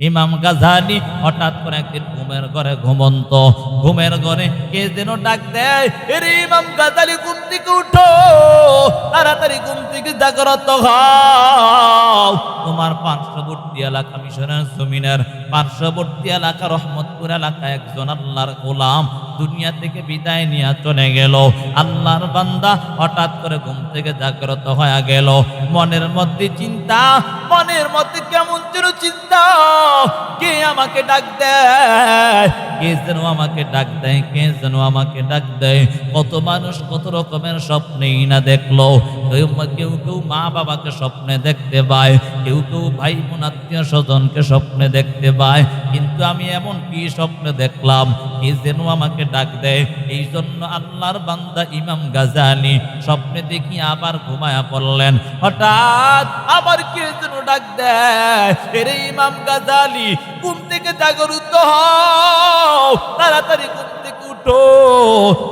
ইমাম গাজালি হঠাৎ করে একদিন ঘুমের ঘরে ঘুমন্ত, ঘুমের ঘরে কে যেন ডাক দেয়, এরে ইমাম গাজালি ঘুম থেকে উঠো, তাড়াতাড়ি ঘুম থেকে জাগ্রত হও। তোমার পার্শ্ববর্তী এলাকা মিশরের জমিনের পার্শ্ববর্তী এলাকা রহমতপুর এলাকা একজন আল্লাহর গোলাম দুনিয়া থেকে বিদায় নিয়ে চলে গেল। আল্লাহর বান্দা হঠাৎ করে ঘুম থেকে জাগ্রত হয়ে গেল। মনের মধ্যে চিন্তা, মনের মধ্যে কেমন যেন চিন্তা, কে আমাকে ডাক দেয়, কে যেন আমাকে ডাক দেয়, কে যেন আমাকে ডাক দেয়। কত মানুষ কত রকমের স্বপ্নেই না দেখলো। কেউ কেউ মা বাবাকে স্বপ্নে দেখতে পায়, কেউ কেউ ভাই বোন আত্মীয় স্বজনকে স্বপ্নে দেখতে পায়, কিন্তু আমি এমন কি স্বপ্নে দেখলাম, কে যেন আমাকে ডাক দেয়। এই জন্য আল্লাহর বান্দা ইমাম গাজালি স্বপ্নে দেখি আবার ঘুমায়া পড়লেন। হঠাৎ আবার কে যেন ডাক দেয়, এরে ইমাম গাজালি ঘুম থেকে জাগরুত হও, তাড়াতাড়ি ঘুম থেকে উঠো।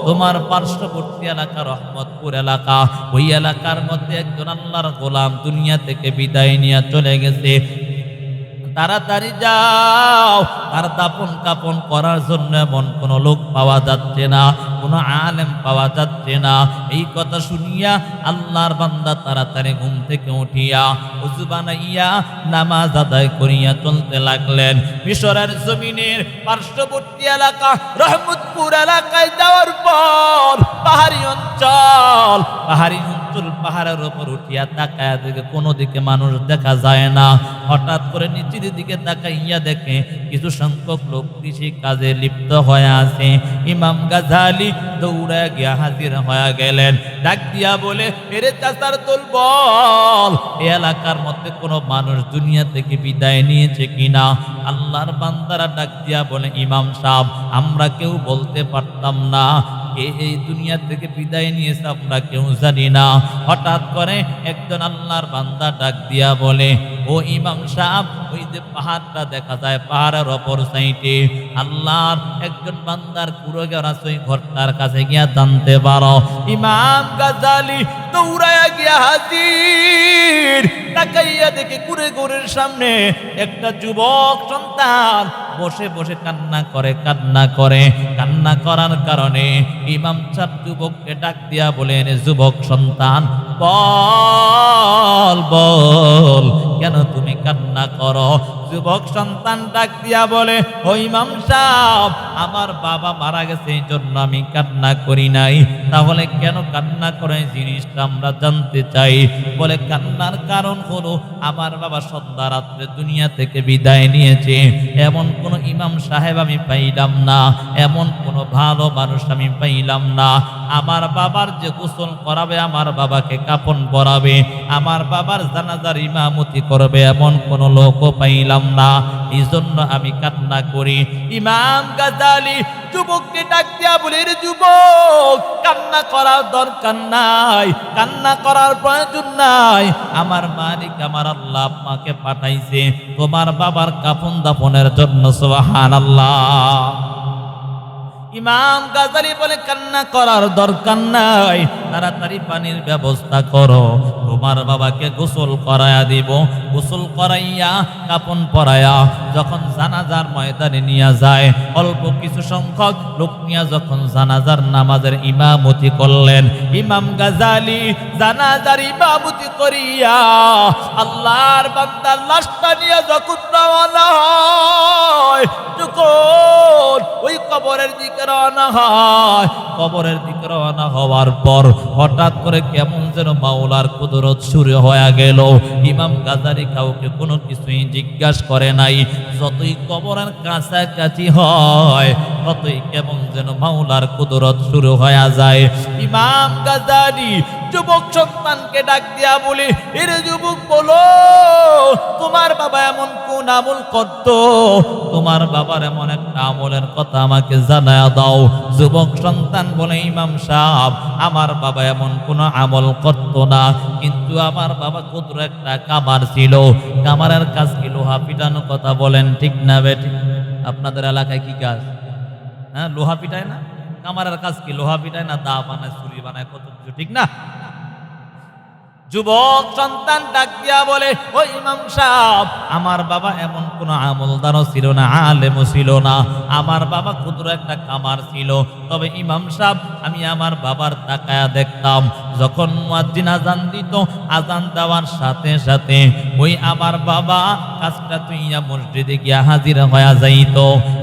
তোমার পার্শ্ববর্তী এলাকা রহমতপুর এলাকা, ওই এলাকার মধ্যে একজন আল্লাহর গোলাম দুনিয়া থেকে বিদায় নিয়ে চলে গেছে, তাড়াতাড়ি যাও। তার দাপন কাপন করার জন্য এমন কোনো লোক পাওয়া যাচ্ছে না, কোনো আলেম পাওয়া যাচ্ছে না। এই কথা শুনিয়া আল্লাহর বান্দা তাড়াতাড়ি ঘুম থেকে উঠিয়া ওযু বানাইয়া নামাজ আদায় করিয়া চলতে লাগলেন। মিশরের জমিনের পার্শ্ববর্তী এলাকা রহমতপুর এলাকায় যাওয়ার পর পাহাড়ি অঞ্চল, পাহাড়ের উপর উঠিয়া তাকায়া দেখে কোনো দিকে মানুষ দেখা যায় না। হঠাৎ করে নিচের দিকে তাকাইয়া দেখে কিছু সংখ্যক লোক কৃষি কাজে লিপ্ত হয়ে আছে। ইমাম গাজালি দৌড়ে গিয়া হাজির হয়ে গেলেন। ডাক দিয়া বলে, এরে চাচার দল বল, এই এলাকার মধ্যে কোনো মানুষ দুনিয়া থেকে বিদায় নিয়েছে কিনা? আল্লাহর বান্দারা ডাক দিয়া বলে, ইমাম সাহেব, আমরা কেউ বলতে পারতাম না কে এই দুনিয়া থেকে বিদায় নিয়েছে, আমরা কেউ জানি না। হঠাৎ করে একজন আল্লাহর বান্দা ডাক দিয়া বলে, ও ইমাম সাহেব, ওই যে পাহাড়টা দেখা যায়, পাহাড়ের অপর সাইডে আল্লাহর একজন বান্দার কুড়াঘর আছে, ওই ঘরটার কাছে গিয়া জানতে পারো। ইমাম গাজালি দৌড়াইয়া গিয়া হাজির। তাকাইয়া দেখে কুড়াঘরের সামনে একটা যুবক সন্তান বসে বসে কান্না করে। কান্না করার কারণে ইমাম সাহেব যুবককে ডাক দিয়া বলেন, যুবক সন্তান, বল বল, কেন তুমি কান্না করো? যুবক সন্তান ডাক দিয়া বলে, ও ইমাম সাহেব, আমার বাবা মারা গেছে, এই জন্য আমি কান্না করি নাই। তাহলে কেন কান্না করে জিনিসটা আমরা জানতে চাই। বলে, কান্নার কারণ হলো আমার বাবা সন্ধ্যা রাত্রে দুনিয়া থেকে বিদায় নিয়েছে। এমন কোন ইমাম সাহেব আমি পাইলাম না, এমন কোন ভালো মানুষ আমি পাইলাম না। আমার বাবার যে গোসল করাবে, আমার বাবাকে কাফন পরাবে, আমার বাবার জানাজার ইমামতি করবে, এমন কোন লোকও পাইলাম না। এই জন্য আমি কান্না করি। ইমাম গাজালি যুবককে ডাক দিয়া বলে, রে যুবক, কান্না করার দরকার নাই, কান্না করার প্রয়োজন নাই। আমার মালিক, আমার আল্লাহ আপনাকে পাঠাইছে তোমার বাবার কাফন দাফনের জন্য। সুবহানাল্লাহ। ইমাম গাজালি বলে, কান্না করার দরকার নাই, তাড়াতাড়ি পানির ব্যবস্থা করো, তোমার বাবাকে গোসল করাইয়া দিব। গোসল করাইয়া কাফন পরাইয়া যখন জানাজার ময়দানে নিয়ে যায়, অল্প কিছু সংখ্যক লোক নিয়ে যখন জানাজার নামাজের ইমামতি করলেন, ইমাম গাজালি জানাজার ইমামতি করিয়া আল্লাহর বান্দার লাশটা নিয়ে যখন রওনা হয়, যখন ওই কবরের দিকে রওনা হয়, কবরের দিকে রওনা হওয়ার পর হঠাৎ করে কেমন যেন মাওলার কুদরত শুরু হয়ে গেল। ইমাম গাজালি কাউকে কোনো কিছুই জিজ্ঞাসা করে নাই। যতই কবরের কাছাকাছি হয়, ততই কেমন যেন মাওলার কুদরত শুরু হয়ে যায়। ইমাম গাজালি যুবক সন্তানকে ডাক দিয়া বলে, এরে যুবক, বলো, তোমার বাবা এমন কোন আমল করত? তোমার বাবার এমন একটা আমলের কথা আমাকে জানায়া দাও। যুবক সন্তান বলে, ইমাম সাহেব, আমার বাবা এমন কোন আমল করত না, কিন্তু আমার বাবা ক্ষুদ্র একটা কামার ছিল। কামারের কাজ কি? লোহা পিটানো। কথা বলেন ঠিক না বেটি? আপনাদের এলাকায় কি কাজ? হ্যাঁ, লোহা পিটায় না? কামারের কাজ কি? লোহা পিটায় না, দা বানায়, ছুরি বানায়, কত কিছু, ঠিক না? যুবক সন্তান ডাক দিয়া বলে, ও ইমাম সাহেব, আমার বাবা এমন কোন আমলদারও ছিল না, আলেমও ছিল না, আমার বাবা ক্ষুদ্র একটা কামার ছিল। তবে ইমাম সাহেব, আমি আমার বাবার তাকায়া দেখতাম, যখন মুয়াজ্জিন আজান দিত, আজান দেওয়ার সাথে সাথে ওই আমার বাবা কাজটা তুইয়া মসজিদে গিয়া হাজির হয়ে যাইত।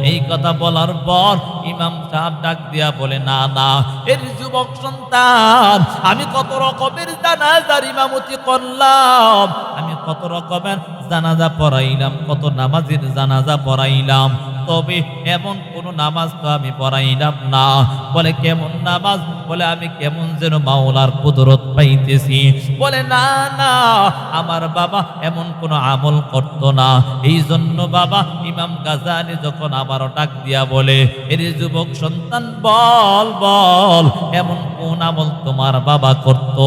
এই কথা বলার পর ইমাম সাহেব ডাক দিয়া বলে, না না, এর যুবক সন্তান, আমি কত রকমের জানাজার ইমামতি করলাম, আমি কত রকমের জানাজা পড়াইলাম, কত নামাজের জানাজা পড়াইলাম, তবে এমন কোন নামাজ তো আমি পড়াইলাম না। বলে কেমন নামাজ? বলে আমি কেমন যেন মাওলার কুদরত পাইতেছি। বলে না না, আমার বাবা এমন কোন আমল করতো না। এই জন্য বাবা ইমাম গাজালি যখন আবারও ডাক দিয়া বলে, এর যুবক সন্তান, বল বল, এমন কোন আমল তোমার বাবা করত?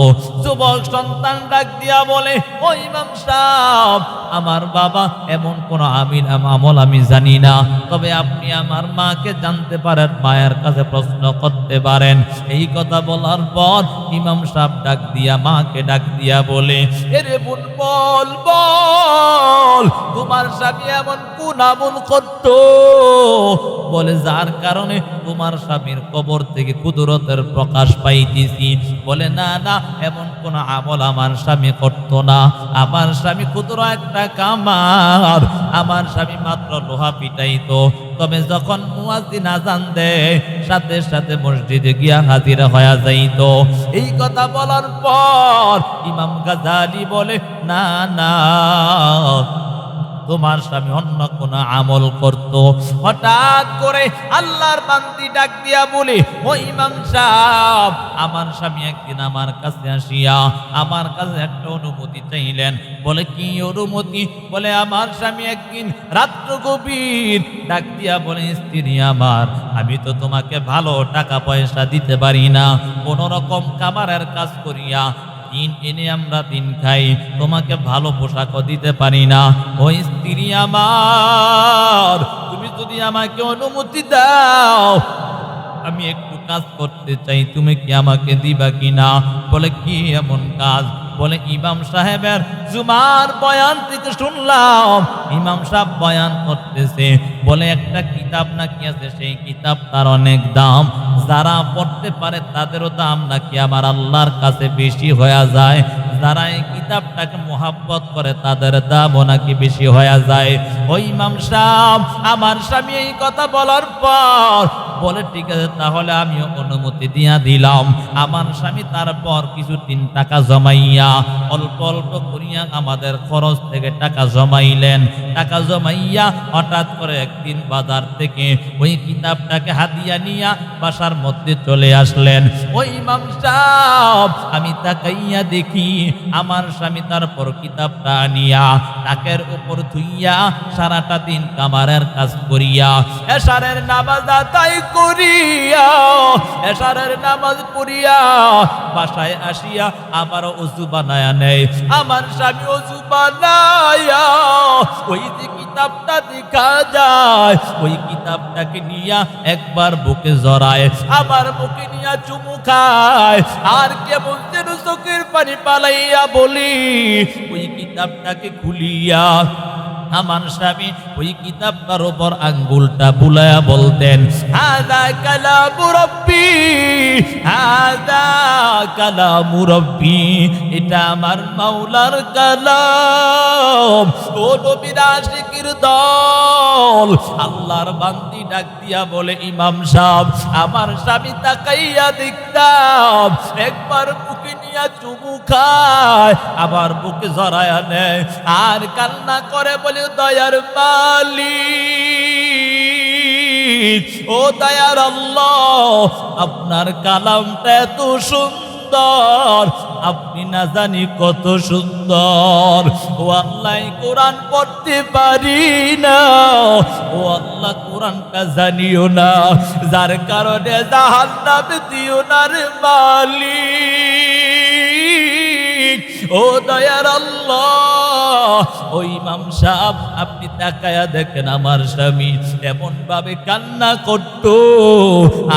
যুবক সন্তান ডাক দিয়া বলে, ও ইমাম সাহেব, আমার বাবা এমন কোন আমল আমি জানি না, তবে আপনি আমার মাকে জানতে পারেন, মায়ের কাছে প্রশ্ন করতে পারেন। এই কথা বলার পর ইমাম সাহেব ডাক দিয়া মাকে ডাক দিয়া বলে, এরে বোন, বল বল, তোমার স্বামী এমন কোন আমল করত? বলে যার কারণে তোমার স্বামীর কবর থেকে কুদরতের প্রকাশ পাইতেছি। বলে না না, এমন কোন আমল আমার স্বামী করত না। আমার স্বামী ক্ষুদ্র একটা কামার, আমার স্বামী মাত্র লোহা পিটাইতো, তবে যখন মুয়াজ্জিন আজান দেয় সাথে সাথে মসজিদে গিয়া হাজির হয়ে যাইত। এই কথা বলার পর ইমাম গাজালি বলে, না না, তোমার স্বামী অন্য কোন আমল করত। হঠাৎ করে আল্লাহর বান্দি ডাক দিয়া বলে, ও ইমাম সাহেব, আমার স্বামী একদিন আমার কাছে আসিয়া আমার কাছে একটা অনুমতি চাইলেন। বলে কি অনুমতি? বলে আমার স্বামী একদিন রাত্র গভীর ডাক দিয়া বলে, স্ত্রী আমার, আমি তো তোমাকে ভালো টাকা পয়সা দিতে পারি না, কোন রকম কামারের কাজ করিয়া দিন এনে আমরা দিন খাই, তোমাকে ভালো পোশাকও দিতে পারি না। ওই স্ত্রী আমার, তুমি যদি আমাকে অনুমতি দাও, আমি একটু কাজ করতে চাই, তুমি কি আমাকে দিবা কিনা? বলে কি এমন কাজ? বলে ইমাম সাহেবের জুমার বয়ান থেকে শুনলাম, ইমাম সাহেব বয়ান করতেছে, বলে একটা কিতাব নাকি আছে, সেই কিতাব তার অনেক দাম, যারা পড়তে পারে তাদেরও দাম নাকি আমার আল্লাহর কাছে বেশি হয়ে যায়, যারা এই কিতাবটাকে মোহাব্বত করে তাদের দামও নাকি বেশি হয়ে যায়। ওই ইমাম সাহেব, আমার স্বামী এই কথা বলার পর বলে, ঠিক আছে, তাহলে আমিও অনুমতি দিয়া দিলাম। আমার স্বামী তারপর কিছুদিন টাকা জমাইয়া অল্প অল্প করিয়া আমাদের খরচ থেকে টাকা জমাইলেন। টাকা জমাইয়া হঠাৎ করে একদিন বাজার থেকে ওই কিতাবটাকে হাতিয়া নিয়া বাসার মধ্যে চলে আসলেন। ওই ইমাম সাহেব, আমি তাকাইয়া দেখি আমার স্বামী তারপর কিতাবটা আনিয়া তাকের উপর ধুইয়া সারাটা দিন কামারের কাজ করিয়া এশারের নামাজ আদায় করিয়া, এশারের নামাজ পড়িয়া বাসায় আসিয়া আবার ওযু বানায়া নেয়। আমার স্বামী ওযু বানায়া ওই যে কিতাবটা দেখা যায়, ওই কিতাবটাকে নিয়া একবার বুকে জড়ায়, আবার বুকে নিয়া চুমু খায়, আর কেমন যেন চোখের পানি পালাইয়া বলি, ওই কিতাবটাকে খুলিয়া আমার স্বামী ওই কিতাবটার উপর আঙ্গুলটা বুলায়া বলতেন, হাযা কালামু রাব্বি, হাযা কালামু রাব্বি, এটা আমার মাওলার কালাম। ও নবীর আশিকের দল, আল্লাহর বান্দি ডাক দিয়া বলে, ইমাম সাহেব, আমার স্বামী তাকাইয়া দেখতাম একবার বুকে নিয়া চুমু খায়, আবার বুকে জড়ায়া নেয়, আর কান্না করে বলে, দয়ার মালিক, ও দয়ার আল্লাহ, আপনার কালামটা এত সুন্দর, আপনি না জানি কত সুন্দর। ও আল্লাহ, কোরআন পড়তে পারি না, ও আল্লাহ, কোরআনটা জানিও না, যার কারণে জাহান্নামে দিও না রে মালিক। ও দয়ার আল্লাহ, ওই ইমাম সাহেব আপনি তাকায়া দেখেন আমার স্বামী এমন ভাবে কান্না করত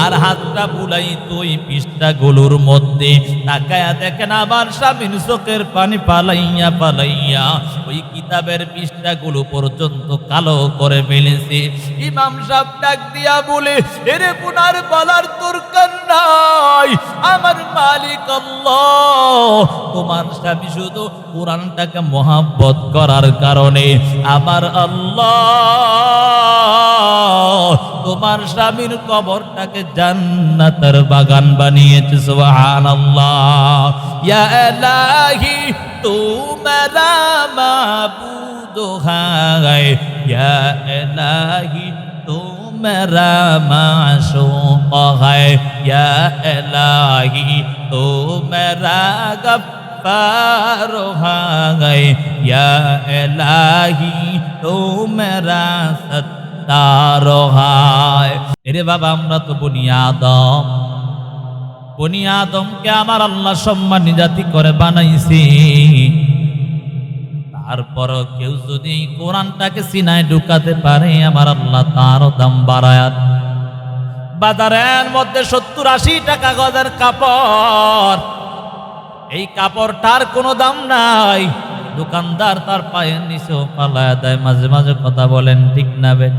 আর হাতটা বুলাইতো ওই পৃষ্ঠাগুলোর মধ্যে। তাকায়া দেখেন আমার স্বামীর চোখের পানি পালাইয়া পালাইয়া ওই কিতাবের পৃষ্ঠাগুলো পর্যন্ত কালো করে ফেলেছে। ইমাম সাহেব ডাক দিয়া বলে, এরে পুনার বলার দরকার নাই, আমার মালিক আল্লাহ, তোমার স্বামী শুধু কোরআনটাকে মহাব্বত করার কারণে আমার আল্লাহ তোমার স্বামীর কবরটাকে জান্নাতের বাগান বানিয়েছে। সুবহানাল্লাহ। ইয়া ইলাহি তু মেরা মাবুদ হায়, ইয়া ইলাহি তু মেরা মাশূক হায়, ইয়া ইলাহি তু মেরা গফফার হায়, ইয়া ইলাহি তু মেরা সত্তার হায়। এরে বাবা, আমরা তো বনি আদম, বনি আদমকে আমার আল্লাহ সম্মানী জাতি করে বানাইছি। তারপর কেউ যদি কোরআনটাকে সিনায় ঢুকাতে পারে আমার আল্লাহ তারও দাম বাড়ায়। বাজারের মধ্যে 70-80 টাকা গজের কাপড়, এই কাপড়টার কোনো দাম নাই, দোকানদার তার পায়ের নিচেও পালায়া দেয়। মাঝে মাঝে কথা বলেন ঠিক না বে?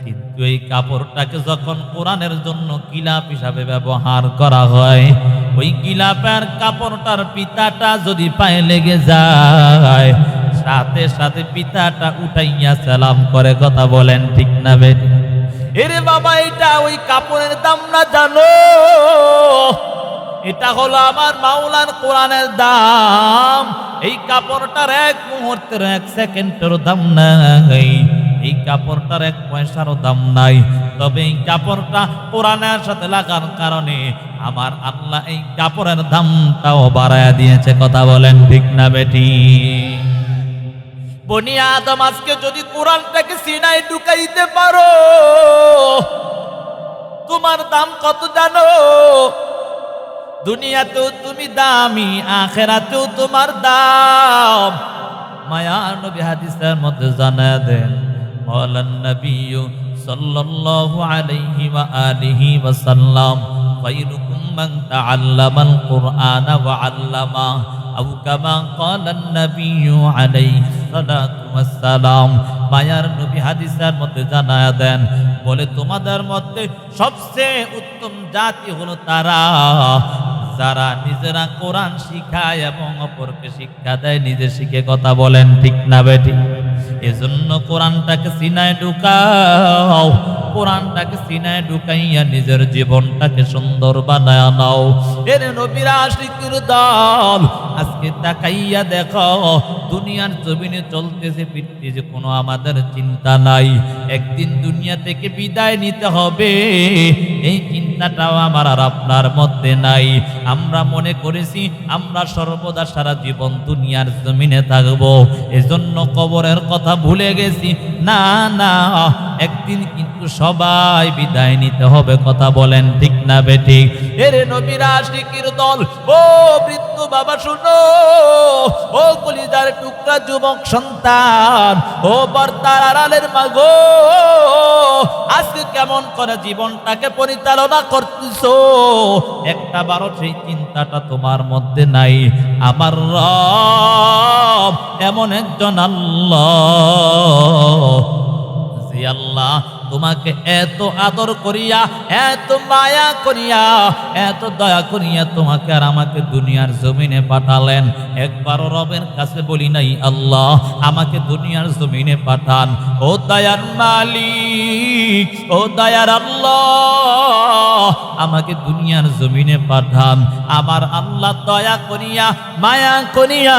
কিন্তু এই কাপড়টাকে যখন কোরআনের জন্য গিলাপ হিসাবে ব্যবহার করা হয়, ওই গিলাপের কাপড়টার পিতাটা যদি পায়ে লেগে যায় সাথে সাথে পিতাটা উঠাইয়া সালাম করে। কথা বলেন ঠিক না বে? এরে বাবা, এটা ওই কাপড়ের দাম না জানো, এটা হলো আমার মাওলার কোরআনের দাম। এই কাপড়টার এক মুহূর্তের, এক সেকেন্ডের দাম নাই, এই কাপড়টার 1 পয়সারও দাম নাই। তবে এই কাপড়টা কোরআনের সাথে লাগার কারণে আমার আল্লাহ এই কাপড়ের দামটাও বাড়ায়া দিয়েছে। কথা বলেন ঠিক না বেটি? বনি আদম, আজকে যদি কোরআনটাকে সিনায় ঢুকাইতে পারো তোমার দাম কত জানো? দুনিয়াতেও তুমি দামি, আখেরাতেও তোমার দাম। মায়া নবী হাদিসের মধ্যে জানায় দেন, ক্বালান নবিয়্যু সাল্লাল্লাহু আলাইহি ওয়া আলিহি ওয়া সাল্লাম, খায়রুকুম মান তাআল্লামাল কুরআনা ওয়া আল্লামা, আও কামা ক্বালান নবিয়্যু আলাইহিস সালাতু ওয়াস সালাম। মায়ার নবী হাদিসের মধ্যে জানায় দেন, বলে তোমাদের মধ্যে সবচেয়ে উত্তম জাতি হলো তারা যারা নিজেরা কোরআন শিখায় এবং অপরকে শিক্ষা দেয়, নিজে শিখে। কথা বলেন ঠিক না বেটি? এজন্য কোরআনটাকে সিনায় ঢুকাও, কোরআনটাকে সিনায় ঢুকাইয়া নিজের জীবনটাকে সুন্দর বানায় নাও। এর নবীর আশিকের দল, আজকে তাকাইয়া দেখো দুনিয়ার জমিনে চলতেছে ফিরতেছে, কোনো আমাদের চিন্তা নাই। একদিন দুনিয়া থেকে বিদায় নিতে হবে, এই চিন্তাটাও আমার আর আপনার মধ্যে নাই। আমরা মনে করেছি আমরা সর্বদা সারা জীবন দুনিয়ার জমিনে থাকবো, এজন্য কবরের কথা ভুলে গেছি। না না, একদিন কিন্তু সবাই বিদায় নিতে হবে। কথা বলেন ঠিক না বেঠিক? এরে নবীর আশিকের দল, ও বৃদ্ধ বাবা শুনো, ও কলিজার টুকরা যুবক সন্তান, ও বর্তার আড়ালের মাগো, আজকে কেমন করে জীবনটাকে পরিচালনা করতেছো? একটা বারো সেই চিন্তাটা তোমার মধ্যে নাই। আমার রব এমন একজন আল্লাহ, যে আল্লাহ তোমাকে এত আদর করিয়া, এত মায়া করিয়া, এত দয়া করিয়া তোমাকে আর আমাকে দুনিয়ার জমিনে পাঠালেন। একবারও রবের কাছে বলি নাই আল্লাহ আমাকে দুনিয়ার জমিনে পাঠান। ও দয়ার মালিক, ও দয়ার আল্লাহ, আমাকে দুনিয়ার জমিনে পাঠান। আমার আল্লাহ দয়া করিয়া, মায়া করিয়া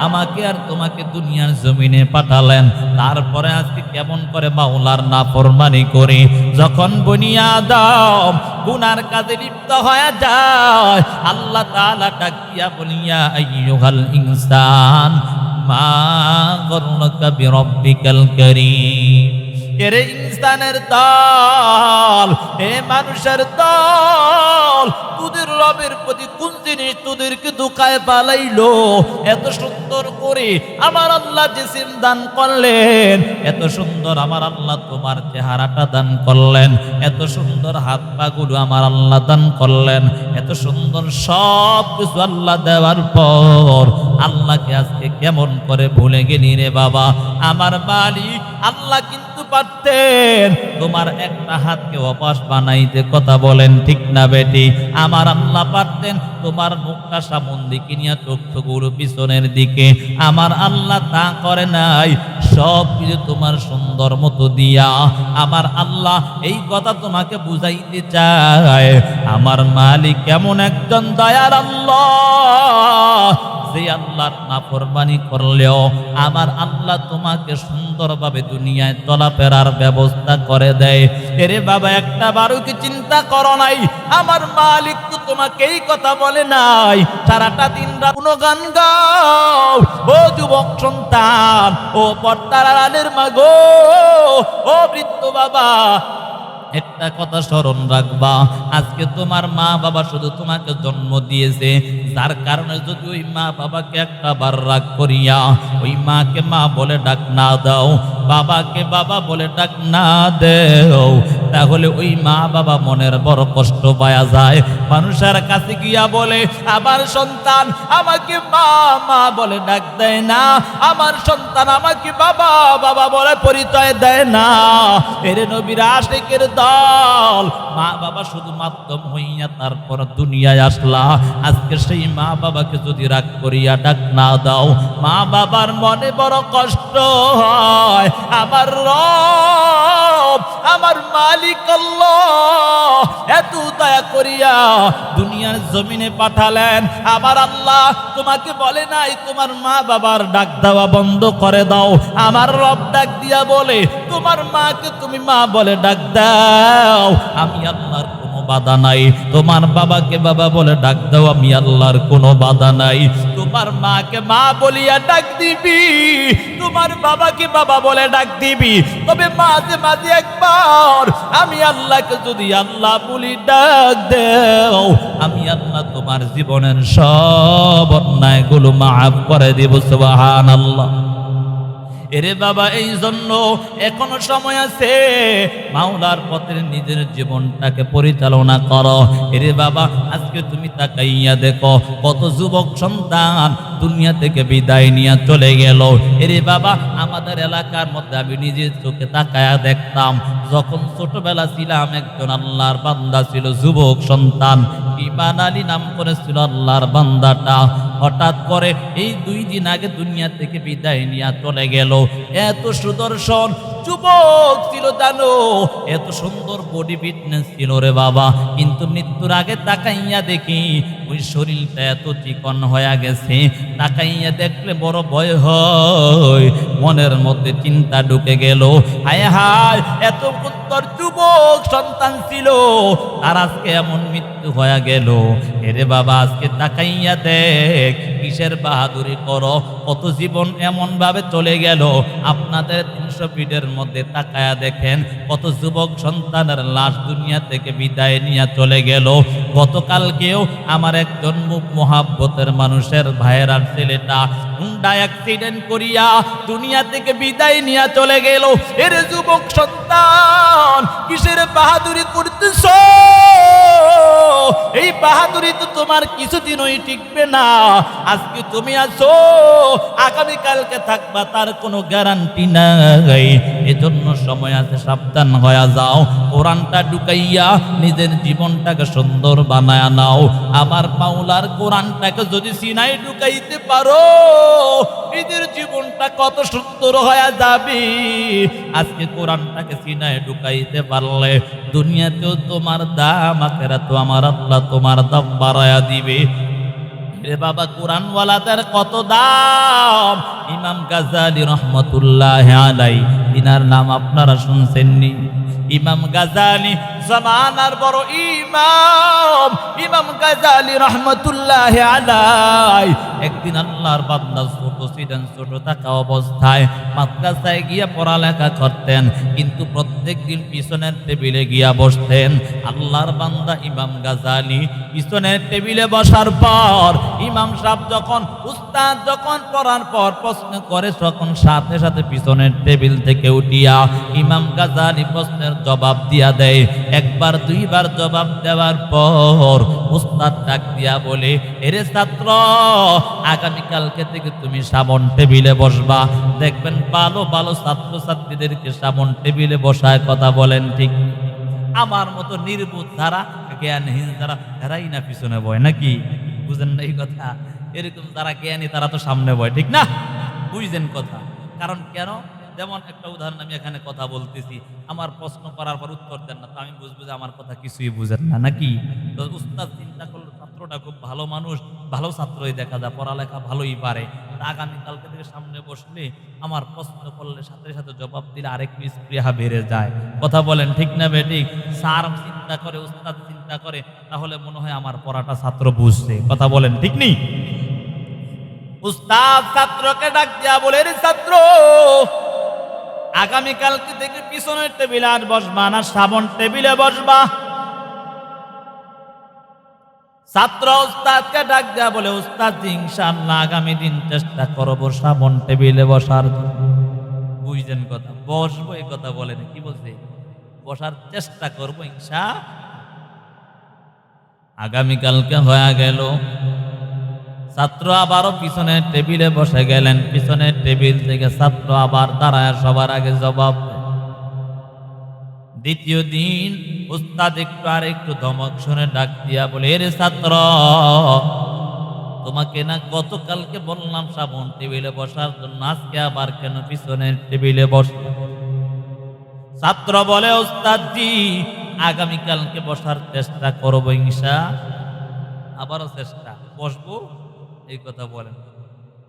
আমাকে আর তোমাকে দুনিয়ার জমিনে পাঠালেন। তারপরে আজকে কেমন করে মাওলার নাফরমানি করি, যখন বনি আদম গুনার কাজে লিপ্ত হয়ে যায়, আল্লাহ তাআলা ডাকিয়া বলিয়া, আইয়ুহাল ইনসান মা গররকা বিরব্বিকাল কারীম। এরে ইনসানের দল, এ মানুষের দল, তোদের রবের প্রতি কোন জিনিস তোদেরকে ধোঁকায় পালাইলো? এত সুন্দর করে আমার আল্লাহ জিসিম দান করলেন, এত সুন্দর আমার আল্লাহ তোমার চেহারাটা দান করলেন, এত সুন্দর হাত পা গুলো আমার আল্লাহ দান করলেন, এত সুন্দর সব কিছু আল্লাহ দেওয়ার পর আল্লাহকে আজকে কেমন করে ভুলে গেলি রে বাবা? আমার মালিক আল্লাহ কিন্তু পারতেন তোমার একটা হাতকে অপাস বানাইতে, কথা বলেন ঠিক না বেটি? আমার আল্লাহ পারতেন তোমার মুখটা সামন দিকে নিয়ে চক্ষুগুলো পিছনের দিকে, আমার আল্লাহ তা করে নাই। সব কিছু তোমার সুন্দর মতো দিয়া আমার আল্লাহ এই কথা তোমাকে বুঝাইতে চায় আমার মালিক কেমন একজন দয়ার আল্লাহ, যে আল্লাহর নাফরমানি করলেও আমার আল্লাহ তোমাকে সুন্দরভাবে দুনিয়ায় চলাফেরার ব্যবস্থা করে দেয়। এরে বাবা, একটা বারো কি চিন্তা করো নাই? আমার মালিক তো তোমাকে এই কথা বলে নাই সারাটা দিন রাত কোনো গান গাও ও যুবক সন্তান, ও পর্দার আড়ালের মা গো, ও বৃদ্ধ বাবা, একটা কথা স্মরণ রাখবা, আজকে তোমার মা বাবা শুধু তোমাকে জন্ম দিয়েছে, যার কারণে যদি ওই মা বাবাকে একটা বার রাগ করিয়া ওই মাকে মা বলে ডাক না দাও, বাবাকে বাবা বলে ডাক না দেও, তাহলে ওই মা বাবা মনের বড় কষ্ট পাওয়া যায়। মানুষের কাছে গিয়া বলে আমার সন্তান আমাকে মা মা বলে ডাক দেয় না, আমার সন্তান আমাকে বাবা বাবা বলে পরিচয় দেয় না। এর নবীর আশিকের দল, মা বাবা শুধু মাধ্যম হইয়া তারপর দুনিয়ায় আসলা, আজকে সেই মা বাবাকে যদি রাগ করিয়া ডাক না দাও, মা বাবার মনে বড় কষ্ট হয়। আমার রব আমার মালিক আল্লাহ এত দয়া করিয়া দুনিয়ার জমিনে পাঠালেন। আমার আল্লাহ তোমাকে বলে নাই তোমার মা বাবার ডাক দেওয়া বন্ধ করে দাও, আমার রব ডাক দিয়া বলে তোমার মাকে তুমি মা বলে ডাক দাও, আমি আল্লাহর কোনো বাধা নাই। তোমার বাবাকে বাবা বলে ডাক দাও, আমি আল্লাহর কোনো বাধা নাই। তোমার মাকে মা বলিয়া ডাক দিবি, তোমার বাবাকে বাবা বলে ডাক দিবি, তবে মাঝে মাঝে একবার আমি আল্লাহকে যদি আল্লাহ বলি ডাক দেও, আমি আল্লাহ তোমার জীবনের সব অন্যায়গুলো মাফ করে দেব। সুবহানাল্লাহ। এরে বাবা, এই জন্য এখনো সময় আছে, মাওলার পথে নিজের জীবনটাকে পরিচালনা করো। এরে বাবা, আজকে তুমি তাকাইয়া দেখো কত যুবক সন্তান দুনিয়া থেকে বিদায় নিয়ে চলে গেল। এরে বাবা, আমাদের এলাকার মধ্যে আমি নিজের চোখে তাকায়া দেখতাম, যখন ছোটবেলা ছিলাম একজন আল্লাহর বান্দা ছিল, যুবক সন্তান ইমান আলী নাম করেছিল আল্লাহর বান্দাটা, হঠাৎ করে এই 2 দিন আগে দুনিয়া থেকে বিদায় নিয়ে চলে গেল। এত সুদর্শন যুবক ছিল জানো, এত সুন্দর বডি ফিটনেস ছিল রে বাবা, কিন্তু মৃত্যুর আগে তাকাইয়া দেখি ওই শরীরটা এত চিকন হয়ে গেছে। তাকাইয়া দেখলে বড় ভয় হয়, মনের মধ্যে চিন্তা ঢুকে গেল, হায় হায় এত সুন্দর যুবক সন্তান ছিল, আর আজকে এমন মৃত্যু হয়ে গেল। এরে বাবা, আজকে তাকাইয়া দেখ কিসের বাহাদুরি করো, কত জীবন এমন ভাবে চলে গেল। আপনাদের 300 ফিটের মধ্যে তাকায়া দেখেন কত যুবক সন্তানের লাশ দুনিয়া থেকে বিদায় নিয়ে চলে গেল। গতকালকেও আমার একজন মোহাব্বতের মানুষের ভাইয়ের ছেলেটা হুন্ডা অ্যাক্সিডেন্ট করিয়া দুনিয়া থেকে বিদায় নিয়ে চলে গেল। এর যুবক সন্তান কিসের বাহাদুরি করতেছ? এই বাহাদুরি তো তোমার কিছুদিনই টিকবে না। আজকে তুমি আছো, আগামীকালকে থাকবা তার কোনো গ্যারান্টি নাই। এজন্য সময় আছে, সাবধান হয়ে যাও, কোরআনটা ঢুকাইয়া নিজের জীবনটাকে সুন্দর বানায়া নাও। আমার মাওলার কোরআনটাকে যদি সিনায় ঢুকাইতে পারো, নিজের জীবনটা কত সুন্দর হয়ে যাবে। আজকে কোরআনটাকে সিনায় ঢুকাইতে পারলে দুনিয়াতেও তোমার দাম, আখিরাতেও আমার আল্লাহ তোমার দাম বাড়ায়া দিবে। রে বাবা, কোরআনওয়ালাদের কত দাম। ইমাম গাজ্জালী রহমতুল্লাহ আলাইহি, ইনার নাম আপনারা শুনছেননি? ইমাম গাজ্জালী জামানার বড় ইমাম, ইমাম গাজ্জালী রহমতুল্লাহ আলাইহি। একদিন আল্লাহর বান্দা ছোট ছোট ছিলেন, ছোট থাকা অবস্থায় মাদ্রাসায় গিয়া পড়ালেখা করতেন, কিন্তু প্রত্যেক দিন পিছনের টেবিলে গিয়া বসতেন। আল্লাহর বান্দা ইমাম গাজালি পিছনের টেবিলে বসার পর ইমাম সাহেব যখন, উস্তাদ যখন পড়ার পর প্রশ্ন করে, তখন সাথে সাথে পিছনের টেবিল থেকে উঠিয়া ইমাম গাজালি প্রশ্নের জবাব দিয়া দেয়। একবার দুইবার জবাব দেওয়ার পর উস্তাদ ডাক দিয়া বলে, এরে ছাত্র, আগামীকালকে থেকে তুমি সামন টেবিলে বসবা। দেখবেন ভালো ভালো ছাত্র ছাত্রীদেরকে সামন টেবিলে বসায় কথা বলেন ঠিক। আমার মতো নির্বোধ যারা, জ্ঞানহীন যারা, এরাই না পিছনে বয়, নাকি বুঝেন না এই কথা? এরকম যারা জ্ঞানী তারা তো সামনে বয়, ঠিক না? বুঝছেন কথা? কারণ কেন? যেমন একটা উদাহরণ আমি এখানে কথা বলতেছি, আমার প্রশ্ন করার পর উত্তর দেন না, তো আমি বুঝবো যে আমার কথা কিছুই বুঝেন না, নাকি? তো উস্তাদ চিন্তা করলো ছাত্রটা খুব ভালো মানুষ, ভালো ছাত্রই দেখা যায়, পড়ালেখা ভালোই পারে, আগামীকালকে থেকে সামনে বসলে আমার প্রশ্ন করলে সাথে সাথে জবাব দিলে আরেকটু স্পৃহা বেড়ে যায়। কথা বলেন ঠিক না বেঠিক? স্যার চিন্তা করে, উস্তাদ চিন্তা করে, তাহলে মনে হয় আমার পড়াটা ছাত্র বুঝছে। কথা বলেন ঠিক নেই? উস্তাদ ছাত্রকে ডাক দিয়া বলে, রে ছাত্র, আগামীকালকে থেকে পিছনের টেবিলে আর বসবা না, সামন টেবিলে বসবা। ছাত্র উস্তাদকে ডাক দেয়া বলে, উস্তাদ ইনশাআল্লাহ আগামী দিন চেষ্টা করবো সামন টেবিলে বসার জন্য। বুঝছেন কথা? বসবো এই কথা বলেন, কি বলছে? বসার চেষ্টা করবো ইনশা। আগামীকালকে হয়ে গেল, ছাত্র আবারও পিছনের টেবিলে বসে গেলেন। পিছনের টেবিল থেকে ছাত্র আবার দাঁড়ায় সবার আগে জবাব দেয়। দ্বিতীয় দিন উস্তাদ একটু আর একটু ধমক শুনে ডাক দিয়া বলে, এরে ছাত্র, তোমাকে না গতকালকে বললাম সামন টেবিলে বসার জন্য, আজকে আবার কেন পিছনের টেবিলে বসলে? ছাত্র বলে, উস্তাদ জি, আগামীকালকে বসার চেষ্টা করবো ইনশা। আবারও চেষ্টা, বসবো এই কথা বলেন।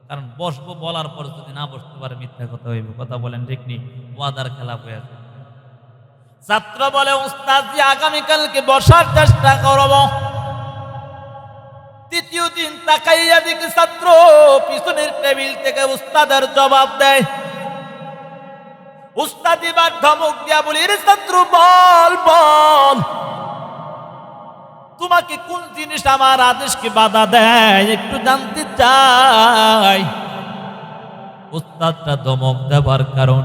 কারণ বসবো বলার পর যদি না বসতে পারে মিথ্যা কথা হইব। কথা বলেন ঠিক নেই? ওয়াদার খেলাপ হয়ে আছে। ছাত্র বলে, উস্তাদ জি, আগামীকালকে বসার চেষ্টা করব। তৃতীয় দিন তাকাইয়া দেখি ছাত্র পিছনের টেবিল থেকে উস্তাদের জবাব দেয়। উস্তাদ এবার ধমক দিয়া বলি, রে ছাত্র, বল বল, তোমাকে কোন জিনিস আমার আদেশকে বাধা দেয় একটু জানতে চাই। উস্তাদটা ধমক দেবার কারণ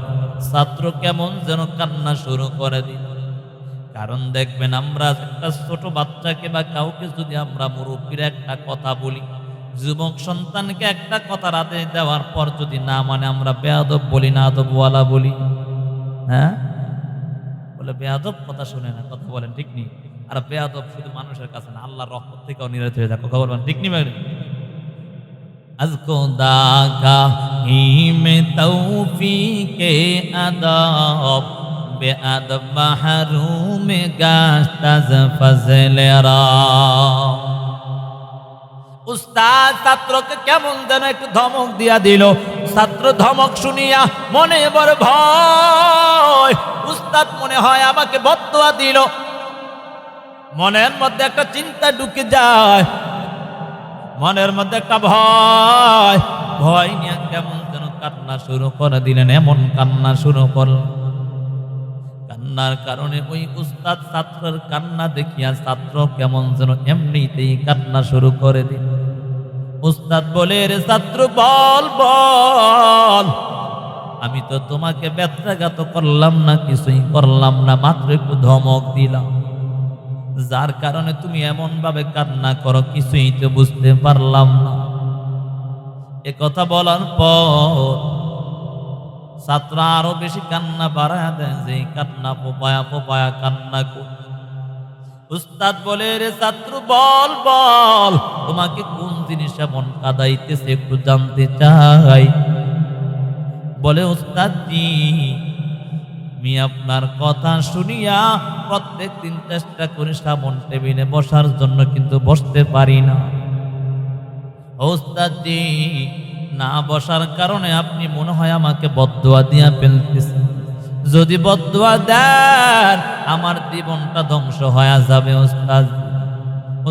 ছাত্র কেমন যেন কান্না শুরু করে দিল। কারণ দেখবেন, আমরা একটা ছোট বাচ্চাকে বা কাউকে যদি আমরা মুরব্বীর একটা কথা বলি, যুবক সন্তানকে একটা কথার আদেশ দেওয়ার পর যদি না মানে, আমরা বেয়াদব বলি না আদবওয়ালা বলি? হ্যাঁ, বলে বেয়াদব কথা শুনে না। কথা বলেন ঠিক নেই? আর বেয়াদব শুধু মানুষের কাছে না, আল্লাহর রহমত থেকেও নিরত হয়ে যায়। কথা বলবেন ঠিক নেই? আজ খোদা কা হিমে তৌফিকে আদব বেআদব মাহরুম গাস্তাজ ফজলেরা। উস্তাদ ছাত্রকে কেমন যেন একটু ধমক দিয়া দিল। ছাত্র ধমক শুনিয়া মনে বড় ভয়। উস্তাদ মনে হয় আমাকে বদদুয়া দিল। মনের মধ্যে একটা চিন্তা ঢুকে যায়, মনের মধ্যে একটা ভয়, ভয় নিয়ে কেমন যেন কান্না শুরু করে দিলেন। এমন কান্না শুরু করল, কান্নার কারণে ওই উস্তাদ ছাত্রের কান্না দেখিয়া ছাত্র কেমন যেন এমনিতেই কান্না শুরু করে দিল। উস্তাদ বলে, রে ছাত্র, বল বল, আমি তো তোমাকে ব্যত্যাঘাত করলাম না, কিছুই করলাম না, মাত্র একটু ধমক দিলাম, যার কারণে তুমি এমন ভাবে কান্না করো, কিছুই তো বুঝতে পারলাম না। এ কথা বলার পর ছাত্র আরো বেশি কান্না বাড়ায় দেয়, যে কান্না পোপায়া পোপায়া কান্না করে। উস্তাদ বলে, রে ছাত্র, বল বল, তোমাকে কোন জিনিস এমন কাঁদাইতেছে একটু জানতে চাই। বলে, উস্তাদ জি, আমি আপনার কথা শুনিয়া প্রত্যেক দিন চেষ্টা করি সামন টেবিলে বসার জন্য, কিন্তু বসতে পারি না। উস্তাদ জি, না বসার কারণে আপনি মনে হয় আমাকে বদদুয়া দিয়া ফেলতেছেন। যদি বদদুয়া দেন আমার জীবনটা ধ্বংস হয়ে যাবে উস্তাদ।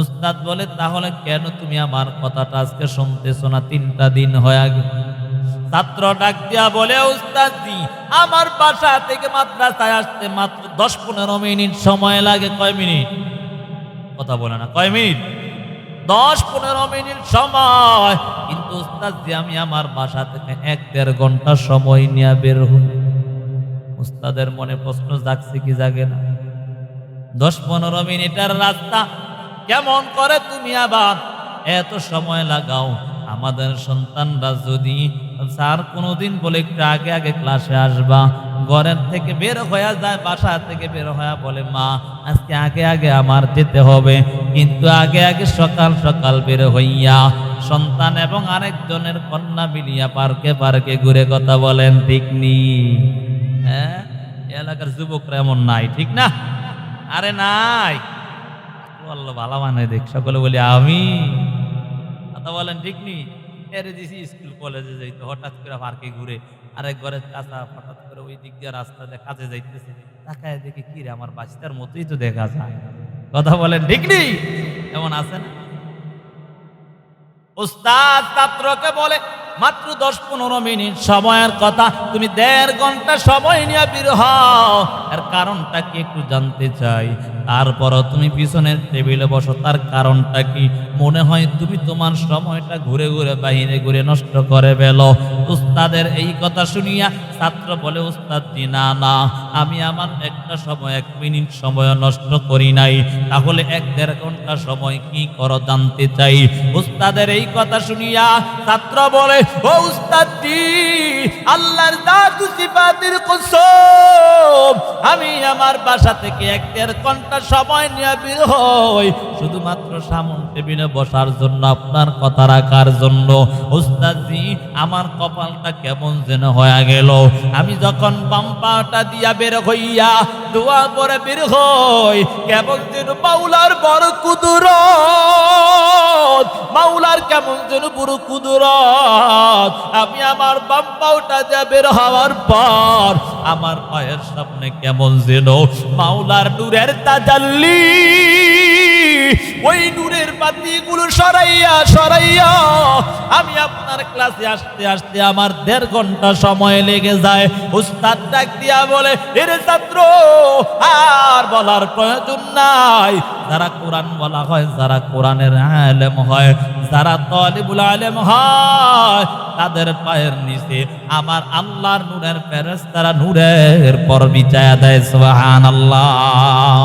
উস্তাদ বলে, তাহলে কেন তুমি আমার কথাটা আজকে শুনতেছো না? 3টা দিন হয়ে গেল, ছাত্র ডাক দিয়া বলে, উস্তাদজি আমার বাসা থেকে মাদ্রাসায় আসতে মাত্র 10-15 মিনিট সময় লাগে। কয় মিনিট? কথা বলে না, কয় মিনিট? 10-15 মিনিট সময়। কিন্তু উস্তাদজি আমি আমার বাসা থেকে 1-1.5 ঘন্টা সময় নিয়ে বের হই। উস্তাদের মনে প্রশ্ন জাগছে কি জাগে না? 10-15 মিনিটের রাস্তা কেমন করে তুমি আবার এত সময় লাগাও? আমাদের সন্তানরা যদি স্যার কোনোদিন বলে একটু আগে আগে ক্লাসে আসবা, ঘরের থেকে বের হয়ে যায়, বাসা থেকে বের হয়ে বলে মা আজকে আগে আগে আমার যেতে হবে, কিন্তু আগে আগে সকাল সকাল বের হইয়া সন্তান এবং আরেকজনের কন্যা মিলিয়া পার্কে পার্কে ঘুরে কথা বলেন, ঠিক নি? হ্যাঁ, এলাকার যুবকরা এমন নাই, ঠিক না? আরে নাই, আল্লাহ ভালো মানে দেখ, সকলে বলি আমি, কথা বলেন ঠিক নি? এরে দিছি স্কুল কলেজে যাইতো, হঠাৎ করে পার্কে ঘুরে, আরেক ঘরের চাচা হঠাৎ করে ওই দিক দিয়ে রাস্তা দিয়ে কাজে যাইতেছে, তাকায় দেখে কি রে আমার বাচ্চার মতোই তো দেখা যায়। কথা বলেন ঠিক নি? এমন আছে না? উস্তাদ ছাত্রকে বলে মাত্র 10-15 মিনিট সময়ের কথা, তুমি 1.5 ঘন্টা সময় নিয়ে বের হও, এর কারণটা কি একটু জানতে চাই। তারপরও তুমি পিছনের টেবিলে বসো, তার কারণটা কি? মনে হয় তুমি তোমার সময়টা ঘুরে ঘুরে বাইরে ঘুরে নষ্ট করে ফেলো। উস্তাদের এই কথা শুনিয়া ছাত্র বলে, উস্তাদ জি না না, আমি আমার একটা সময় 1 মিনিট সময় নষ্ট করি নাই, তাহলে 1-1.5 ঘন্টা সময় কি করো জানতে চাই। উস্তাদের এই কথা শুনিয়া ছাত্র বলে, ও উস্তাদ জি আল্লাহর জাত সিফাতের কসম, আমি আমার বাসা থেকে 1-1.5 ঘন্টা সময় নিয়ে বের হই শুধুমাত্র সামন টেবিলে বসার জন্য, আপনার কথা রাখার জন্য। উস্তাদ জি আমার কপালটা কেমন যেন হয়ে গেল, আমি যখন বাম পাটা দিয়া বের হইয়া দোয়া করে বের হই, কেমন যেন মাওলার বড় কুদরত, মাওলার কেমন যেন বড় কুদরত। আমি আমার বাম পাটা দিয়া বের হওয়ার পর আমার পায়ের সামনে কেমন যেন মাওলার নূরের তাজাল্লি, ওই নূরের বাতিগুলো সরাইয়া সরাইয়া আমি আপনার ক্লাসে আসতে আসতে আমার 1.5 ঘন্টা সময় লেগে যায়। উস্তাদ ডাক দিয়া বলে, এর ছাত্র আর বলার প্রয়োজন নাই, যারা কোরআন বলা হয়, যারা কোরআনের আলেম হয়, যারা তালিবুল আলেম হয়, তাদের পায়ের নিচে আমার আল্লাহর নূরের ফেরেশতারা নূরের পর বিছায়া দেয়। সুবহানাল্লাহ।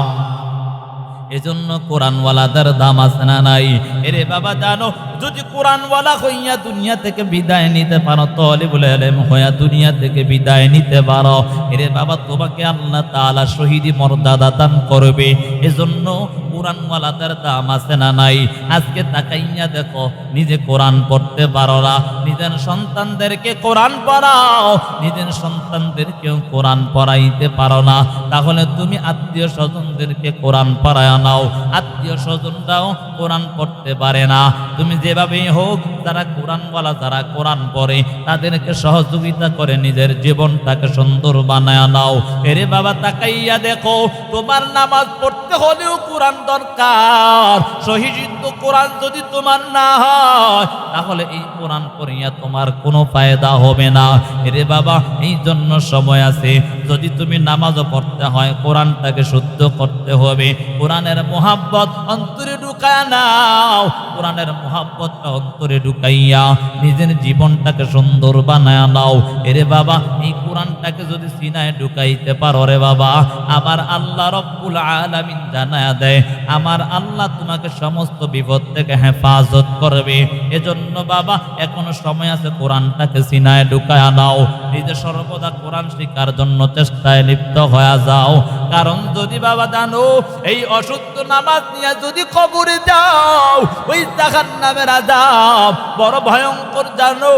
এজন্য কোরআনওয়ালাদের দাম আছে না নাই? এরে বাবা জানো, যদি কোরআনওয়ালা হইয়া দুনিয়া থেকে বিদায় নিতে পারো, তালিবুল ইলম হইয়া দুনিয়া থেকে বিদায় নিতে পারো, এরে বাবা তোমাকে আল্লাহ তাআলা শহীদি মর্যাদা দান করবে। এজন্য কোরআনওয়ালাদের দাম আছে না নাই? আজকে তাকাইয়া দেখো, নিজে কোরআন পড়তে পারো না, নিজের সন্তানদেরকে কোরআন পড়াও, নিজের সন্তানদেরকেও কোরআন পড়াইতে পারো না, তাহলে তুমি আত্মীয় স্বজনদেরকে কোরআন পড়ায় নাও, আত্মীয় স্বজনরাও কোরআন পড়তে পারে না। তুমি যেভাবেই হোক, যারা কোরআনওয়ালা, যারা কোরআন পড়ে, তাদেরকে সহযোগিতা করে নিজের জীবনটাকে সুন্দর বানায় নাও। এরে বাবা তাকাইয়া দেখো, তোমার নামাজ পড়তে হলেও কোরআন দরকার। সহিষ্ণু কোরআন যদি তোমার না হয়, তাহলে এই কোরআন পড়িয়া তোমার কোনো ফায়দা হবে না। এরে বাবা এই জন্য সময় আছে, যদি তুমি নামাজও পড়তে হয়, কোরআনটাকে শুদ্ধ করতে হবে, কোরআনের মোহাব্বত অন্তরে ঢুকায় নাও, কোরআনের মোহাব্বতটা অন্তরে ঢুকাইয়া নিজের জীবনটাকে সুন্দর বানায় নাও। এরে বাবা এই কোরআনটাকে যদি সিনায় ঢুকাইতে পারো, রে বাবা আমার আল্লাহ রব্বুল আলামিন জানায়া দেয়, আমার আল্লাহ তোমাকে সমস্ত বিপদ থেকে হেফাজত করবে। এজন্য বাবা এখনো সময় আছে, কোরআনটাকে সিনায় ঢুকায়া নাও, নিজে সর্বদা কোরআন শিখার জন্য চেষ্টায় লিপ্ত হয়ে যাও। কারণ যদি বাবা জানো, এই অশুদ্ধ নামাজ নিয়ে যদি কবরে যাও, ওই জাহান্নামের আযাব বড় ভয়ঙ্কর, জানো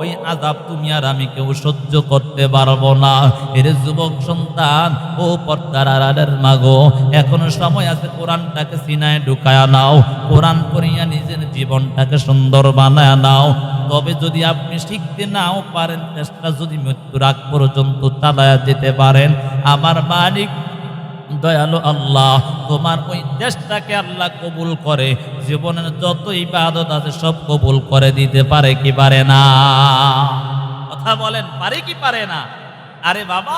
ওই আযাব তুমি আর আমি কেউ সহ্য করতে পারবো না। এর যুবক সন্তান ও পর্দার আড়ালের মাগো, এখনো সময় আছে, কোরআনটাকে সিনায় ঢুকায়া নাও, কোরআন পড়িয়া নিজের জীবনটাকে সুন্দর বানায় নাও। তবে যদি আপনি শিখতে নাও পারেন, চেষ্টা যদি মৃত্যুর আগ পর্যন্ত চালায়া যেতে পারেন, আমার মালিক দয়ালু আল্লাহ তোমার ওই চেষ্টাকে আল্লাহ কবুল করে, জীবনের যত ইবাদত আছে সব কবুল করে দিতে পারে কি পারে না? কথা বলেন, পারে কি পারে না? আরে বাবা,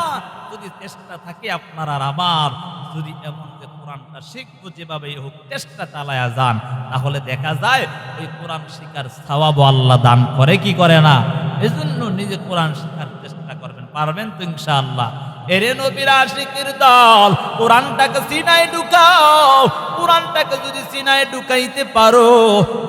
যদি চেষ্টা থাকে আপনার আর আমার, যদি এমন যে কোরআনটা শিখবো যেভাবে হোক চেষ্টা চালায়া যান, তাহলে দেখা যায় ওই কোরআন শিখার সওয়াব আল্লাহ দান করে কি করে না। এজন্য নিজে কোরআন শেখার চেষ্টা করবেন, পারবেন তো ইনশাআল্লাহ। এরে নবীর আশিকের দল, কোরআনটাকে সিনায় ঢুকাও। কোরআনটাকে যদি সিনায় ঢুকাইতে পারো,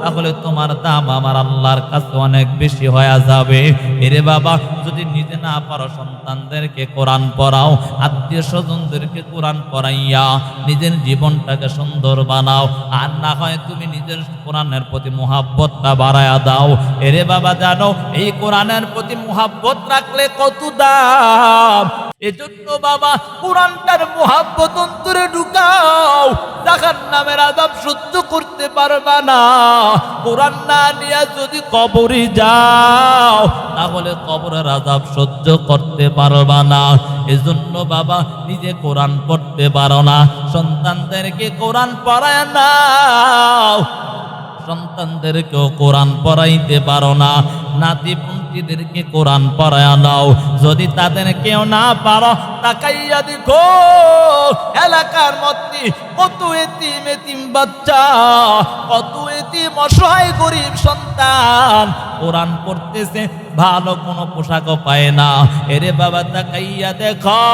তাহলে তোমার দাম আমার আল্লাহর কাছে অনেক বেশি হয়ে যাবে। এরে বাবা, যদি নিজে না পারো সন্তানদেরকে কোরআন পড়াও, আত্মীয় স্বজনদেরকে কোরআন পড়াইয়া নিজের জীবনটাকে সুন্দর বানাও। আর না হয় তুমি নিজের কোরআনের প্রতি মুহাব্বতটা বাড়ায়া দাও। এরে বাবা, জানো এই কোরআনের প্রতি মুহাব্বত রাখলে কত দাম। এজন্য বাবা, কোরআনটার মুহাব্বত অন্তরে ঢুকাও। জাহান্নামের আযাব সহ্য করতে পারবা না। কোরআন না নিয়ে যদি কবরে যাও, তাহলে কবরের আযাব সহ্য করতে পারবা না। এজন্য বাবা, নিজে কোরআন পড়তে পারো না, সন্তানদেরকে কোরআন পড়ায় নাও। সন্তানদেরকেও কোরআন পড়াইতে পারো না, নাতি পুঁতিদেরকে কোরআন পড়ায় নাও। যদি তাদের কেউ না পারো, তাকাইয়া দেখো এলাকার মধ্যে কত এতিম এতিম বাচ্চা, কত এতিম অসহায় গরিব সন্তান কোরআন পড়তেছে, ভালো কোনো পোশাকও পায় না। এরে বাবা, তাকাইয়া দেখো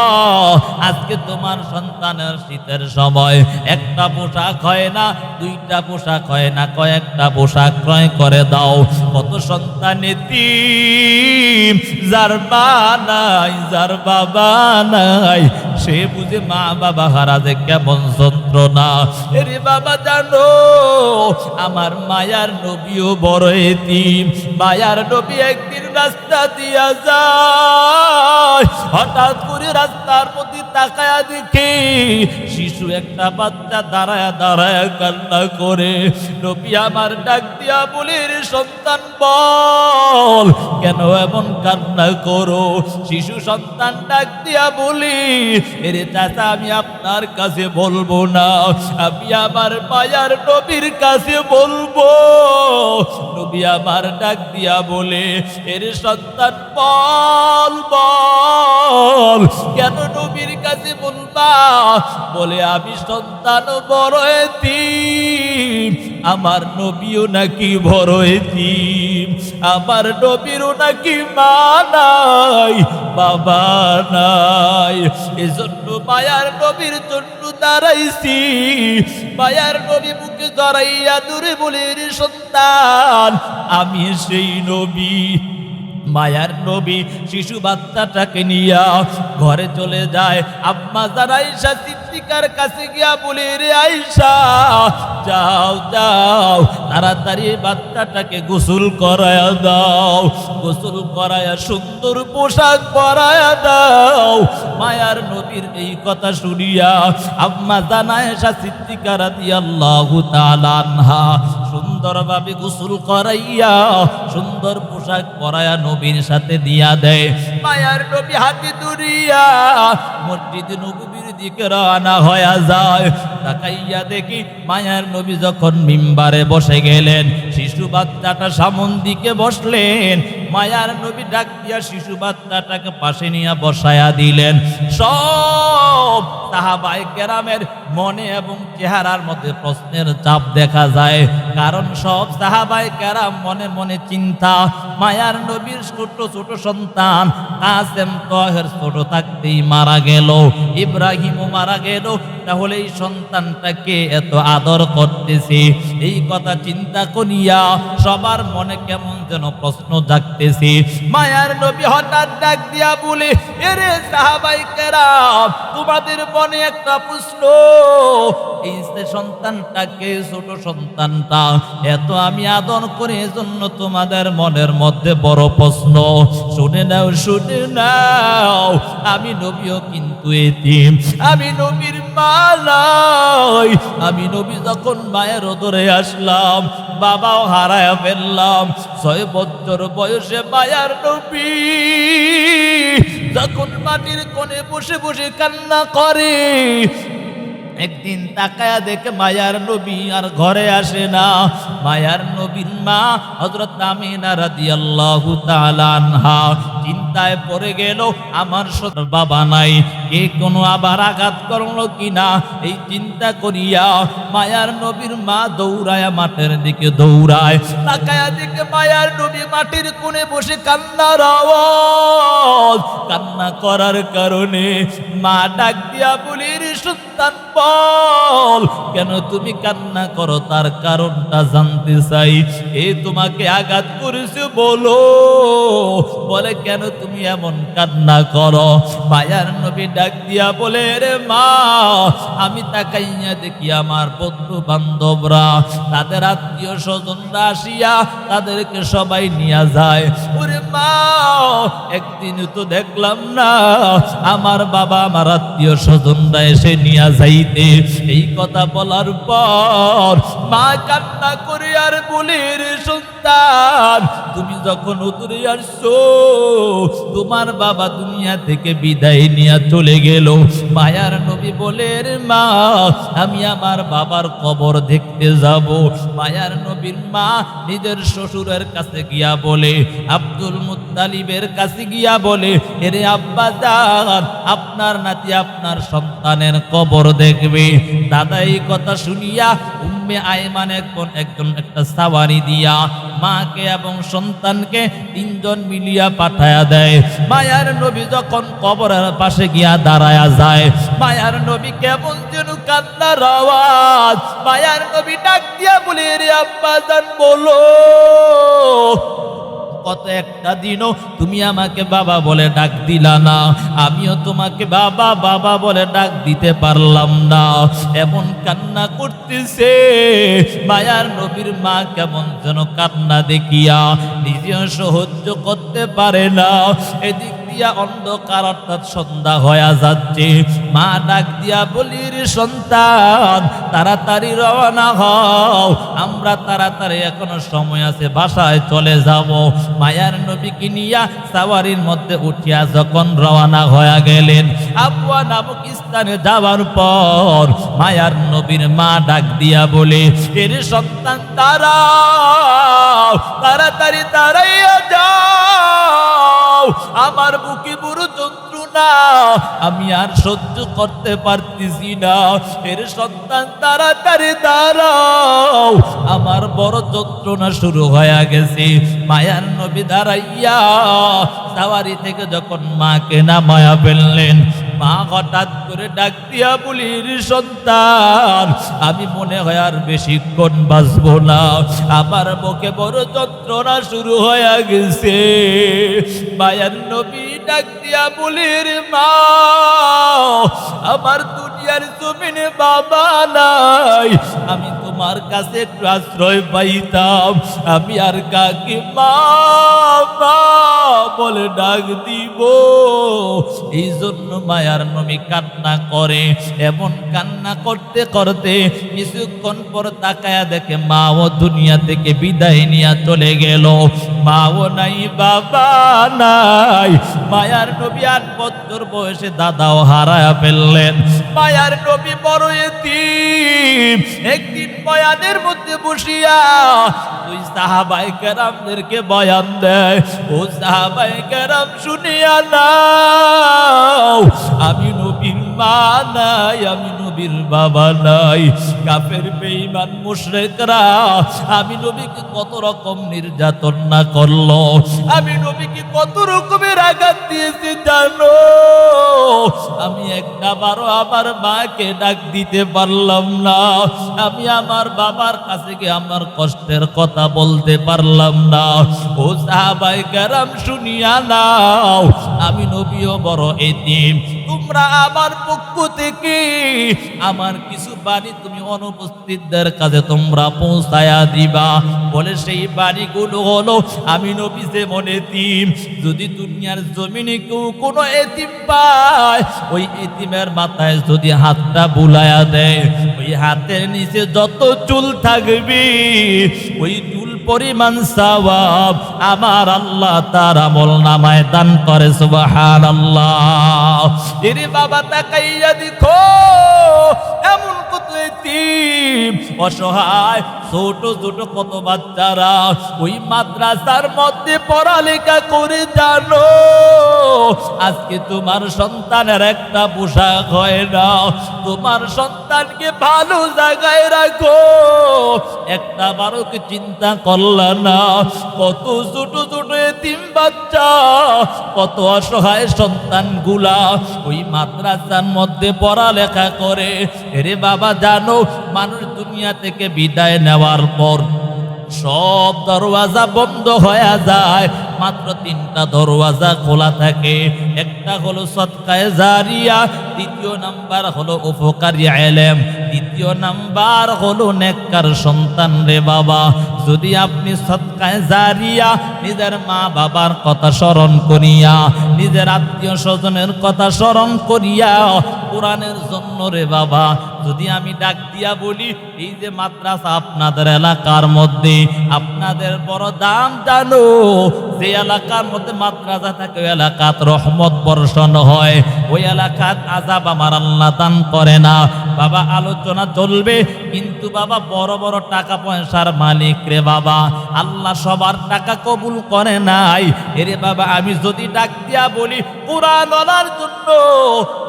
আজকে তোমার সন্তানের শীতের সময় একটা পোশাক হয় না, দুইটা পোশাক হয় না, কয়েকটা পোশাক ক্রয় করে দাও। কত সন্তান এতিম, যার মা নাই, যার বাবা নাই, সে বুঝে মা বাবা হারা যে কেমন যন্ত্রণা। এরে বাবা, জানো আমার মায়ার নবীও বড় এতিম। মায়ার নবী একদিন রাস্তা দিয়া যায়, হঠাৎ করে রাস্তার প্রতি তাকায়া দেখে শিশু একটা বাচ্চা দাঁড়ায়া দাঁড়ায়া কান্না করে। নবী আমার ডাক দিয়া বলে, রে সন্তান বল, কেন এমন কান্না করো? শিশু সন্তান ডাক দিয়া বলি, এরে চাচা, আমি আপনার কাছে বলবো না, আমি আমার মায়ার নবীর কাছে বলবো। নবী আমার ডাক দিয়া বলে, এরে সন্তান বল বল, কেন নবীর কাছে বলবা? বলে, আমি সন্তান বড় এতিম, আমার নবীও নাকি বড় এতিম, আমার নবীরও নাকি মা নাই, বাবা নাই। এজন্য মায়ার নবীর জন্য দাঁড়াইছি। মায়ার নবী মুখে জড়াইয়া দূরে বলে, রে সন্তান, আমি সেই নবী। মায়ার নবী শিশু বাচ্চাটাকে নিয়া ঘরে চলে যায়। আম্মা জান আয়েশা সিদ্দিকার কাছে গিয়া বলে, রে আয়েশা, যাও যাও, তাড়াতাড়ি বাচ্চাটাকে গোসল করায়া দাও, গোসল করায়া সুন্দর পোশাক পরায়া দাও। মায়ার নবীর এই কথা শুনিয়া আম্মা জান আয়েশা সিদ্দিকা রাদিয়াল্লাহু তাআলা আনহা সুন্দরভাবে গোসল করাইয়া সুন্দর পোশাক পরায়া নবীর সাথে দিয়া দেয়। মায়ার নবী হাতে ধরিয়া মসজিদ নববীর দিকে রওনা হয়ে যায়। তাকাইয়া দেখি মায়ার নবী যখন মিম্বারে বসে গেলেন, শিশু বাচ্চাটা সামন দিকে বসলেন। মায়ার নবী ডাক দিয়া শিশু বাচ্চাটাকে পাশে নিয়ে বসায়া দিলেন। সব সাহাবায়ে কেরামের মনে এবং চেহারার মধ্যে প্রশ্নের চাপ দেখা যায়, কারণ সব সাহাবায়ে কেরাম মনে মনে চিন্তা, মায়ার নবীর ছোট ছোট সন্তান কাসেম তাহের ছোট থাকতেই মারা গেল, ইব্রাহিমও মারা গেল, তাহলে এই সন্তানটাকে এত আদর করতেছি, এই কথা চিন্তা করিয়া সবার মনে কেমন যেন প্রশ্ন জাগতেছে। মায়ার নবী হঠাৎ ডাক দিয়া বলে, এরে সাহাবায়ে কেরাম, তোমাদের মনে একটা প্রশ্ন, এই সন্তানটাকে, ছোট সন্তানটা এত আমি আদর করে, এজন্য তোমাদের মনের মধ্যে বড় প্রশ্ন। শুনে নাও, শুনে নাও, আমি নবীও কিন্তু এতিম, আমি নবীর মা নাই। আমি নবী যখন মায়ের ওদরে আসলাম, বাবাও হারায়া ফেললাম। 6 বছর বয়সে মায়ার নবী যখন মাটির কোণে বসে বসে কান্না করে, একদিন তাকায়া দেখে মায়ার নবী আর ঘরে আসে না। মায়ার নবীর মা হযরত আমিনা রাদিয়াল্লাহু তাআলা আনহা চিন্তায় পড়ে গেল, আমার বাবা নাই, কে কোনো আবার আঘাত করলো কিনা। এই চিন্তা করিয়া মায়ার নবীর মা দৌড়ায় মাঠের দিকে দৌড়ায়। তাকায়া দেখে মায়ার নবী মাটির কোণে বসে কান্নার আওয়াজ। কান্না করার কারণে মা ডাক দিয়া বলে, রে সন্তান বল, কেন তুমি কান্না করো, তার কারণটা জানতে চাই। এ তোমাকে আঘাত করেছে বলো। বলে, কেন তুমি এমন কান্না করো? মায়ার নবী ডাক দিয়া বলে, রে মা, আমি তাকাইয়া দেখি আমার বন্ধু বান্ধবরা, তাদের আত্মীয় স্বজনরা আসিয়া তাদেরকে সবাই নিয়ে যায়। ওরে মা, একদিন তো দেখলাম না আমার বাবা আমার আত্মীয় স্বজনরা এসে নিয়ে যাইতে। এই কথা বলার পর মা কান্না করে আর বলে, রে সন্তান, তুমি যখন উতরে আসছো তোমার বাবা দুনিয়া থেকে বিদায় নিয়ে চলে গেল। মায়ার নবী বলে, রে মা, আমি আমার বাবার কবর দেখতে যাব। মায়ার নবীর মা নিজের শ্বশুরের কাছে গিয়া বলে, আব্দুল মুত্তালিবের কাছে গিয়া বলে, এরে আব্বা জান, আপনার নাতি আপনার সন্তানের কবর দেখবে। দাদা এই কথা শুনিয়া উম্মে আয়মান একজন একটা সাওয়ারি দিয়া মাকে এবং সন্তানকে তিনজন মিলিয়া পাঠায়া দেয়। মায়ার নবী যখন কবরের পাশে গিয়া দাঁড়ায়া যায়, মায়ার নবী কেমন যেন কান্নার আওয়াজ। মায়ার নবী ডাক দিয়া বলে, রে আব্বা জান বলো, কত একটা দিনও তুমি আমাকে বাবা বলে ডাক দিলা না, আমিও তোমাকে বাবা বাবা বলে ডাক দিতে পারলাম না। এমন কান্না করতেছে। মায়ার নবীর মা কেমন যেন কান্না দেখিয়া নিজেও সহ্য করতে পারে না। এদিক দিয়া অন্ধকার অর্থাৎ সন্ধ্যা হয়ে যাচ্ছে। মা ডাক দিয়া বলি, রে সন্তান, তাড়াতাড়ি রওনা হও, আমরা তাড়াতাড়ি এখনো সময় আছে বাসায় চলে যাব। মায়ার নবীকে নিয়া সাওয়ারির মধ্যে উঠিয়া যখন রওনা হয়ে গেলেন, আবওয়া নামক স্থানে যাওয়ার পর মায়ার নবীর মা ডাক দিয়া বলে, এর সন্তান দাঁড়াও, তাড়াতাড়ি দাঁড়াইয়া যাও, আমার বুকে বড় যন্ত্রণা, আমি আর সহ্য করতে পারতেছি না। এর সন্তান তাড়াতাড়ি দাঁড়াও, আমার বড় যন্ত্রণা শুরু হয়ে গেছে। মায়ার নবী দাঁড়াইয়া সাওয়ারি থেকে যখন মাকে নামায়া ফেললেন, মা হঠাৎ করে ডাক দিয়া বলি, রে সন্তান, আমি মনে হয় আর বেশিক্ষণ বাঁচব না, আমার মুখে বড় যন্ত্রণা শুরু হয়ে গেছে। মায়ার নবী ডাক দিয়া বলি, রে মা, আমার দুনিয়ার জমিনে বাবা নাই, আমি তোমার কাছে একটু আশ্রয় পাইতাম, আমি আর কাকে মা মা বলে ডাক দিব। এই জন্য মায়ার নবী কান্না করে। এমন কান্না করতে করতে কিছুক্ষণ পর তাকায়া দেখে মাও দুনিয়া থেকে বিদায় নিয়ে চলে গেল। মাও নাই, বাবা নাই। মায়ার নবী 8 বছর বয়সে দাদাও হারায়া ফেললেন। মায়ার নবী বড় এতিম। একদিন বয়ানের মধ্যে বসিয়া দুই সাহাবায়ে কেরামদেরকে বয়ান দেয়। ও সাহাবায়ে কেরাম শুনিয়া নাও, আমি নবীর মা নাই, আমি নবীর বাবা নাই। কাফের বেঈমান মুশরিকরা আমি নবীকে কত রকম নির্যাতন না করলো, আমি নবীকে কত রকমের আঘাত দিয়েছি জানো। আমি একটা বারো আমার মাকে ডাক দিতে পারলাম না, আমি আমার বাবার কাছে গিয়ে আমার কষ্টের কথা বলতে পারলাম না। ও সাহাবায়ে কেরাম শুনিয়া নাও, আমি নবীও বড় এতিম। তোমরা আমার পক্ষ থেকে আমার কিছু বাণী তুমি অনুপস্থিতদের কাছে তোমরা পৌঁছায়া দিবা। বলে সেই বাণীগুলো হলো, আমি নবী যেমন এতিম, যদি দুনিয়ার জমিনে কেউ কোনো এতিম পায়, ওই এতিমের মাথায় যদি হাতটা বুলায়া দেয়, ওই হাতের নিচে যত চুল থাকবে ওই চুল পরিমাণ সওয়াব আমার আল্লাহ তার আমলনামায় দান করে সুবহানাল্লাহ। এরে বাবা তাকাইয়া দেখো এমন কত এতিম অসহায় ছোট ছোট কত বাচ্চারা ওই মাদ্রাসার মধ্যে পড়ালেখা করে, জানো আজকে তোমার সন্তানের একটা পোশাক হয় না, তোমার সন্তানকে ভালো জায়গায় রাখো, একটা বারো কি চিন্তা করলা না? কত ছোট ছোট এতিম বাচ্চা, কত অসহায় সন্তানগুলা ওই মাদ্রাসার মধ্যে পড়ালেখা করে। এরে বাবা জানো মানুষ দুনিয়া থেকে বিদায় নেওয়ার পর সব দরওয়াজা বন্ধ হয়ে যায়, মাত্র তিনটা দরওয়াজা খোলা থাকে। একটা হলো সদকায়ে জারিয়া, দ্বিতীয় নাম্বার হলো উপকারী ইলম, তৃতীয় নাম্বার হলো নেককার সন্তান। রে বাবা যদি আপনি সদকায়ে জারিয়া নিজের মা বাবার কথা স্মরণ করিয়া, নিজের আত্মীয় স্বজনের কথা স্মরণ করিয়া কোরআনের জন্য রে বাবা যদি আমি ডাক দিয়া বলি, এই যে মাদ্রাসা আপনাদের এলাকার মধ্যে আপনাদের বড় দাম জানো, যে এলাকার মধ্যে মাদ্রাসা থাকে ওই এলাকাত রহমত বর্ষণ হয়, ওই এলাকাত আযাব আমার আল্লাহ দান করে না। বাবা আলোচনা চলবে কিন্তু বাবা বড় বড় টাকা পয়সার মালিক রে বাবা আল্লাহ সবার টাকা কবুল করে নাই। এরে বাবা আমি যদি ডাক দিয়া বলি কোরআন আনার জন্য,